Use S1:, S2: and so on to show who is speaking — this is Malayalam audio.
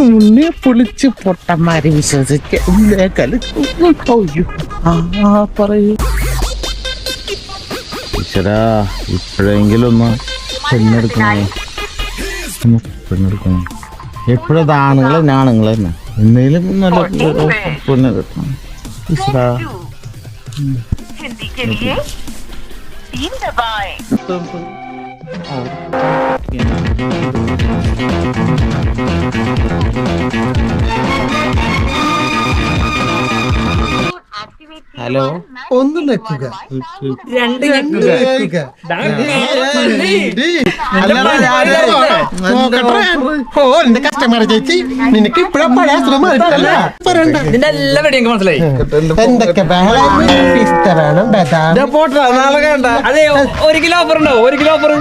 S1: ഉണ്ണിയെ പൊളിച്ച് പൊട്ടന്മാരെ വിശ്വസിക്കല്. പറയൂ
S2: ഈശ്വരാ, ഇപ്പോഴെങ്കിലും ഒന്ന് പെണ്ണെടുക്കണേ. എപ്പോഴും ആണുങ്ങൾ തന്നെ ആണുങ്ങൾ തന്നെ എന്തെങ്കിലും നല്ല പെണ്ണെടുക്കണം. ഈശ്വരാ,
S1: ഹലോ,
S3: ഒന്ന് നിൽക്കുക,
S1: രണ്ട്
S3: എന്റെ കസ്റ്റമർ ചേച്ചി, നിനക്ക് ഇപ്പഴാ പഴയ അസുഖം
S1: മനസ്സിലായി.
S3: എന്തൊക്കെ വേണം
S1: നാളെ കണ്ട. അതെ, 1 കിലോ ഓഫർ ഉണ്ടോ? 1 കിലോ ഓഫർ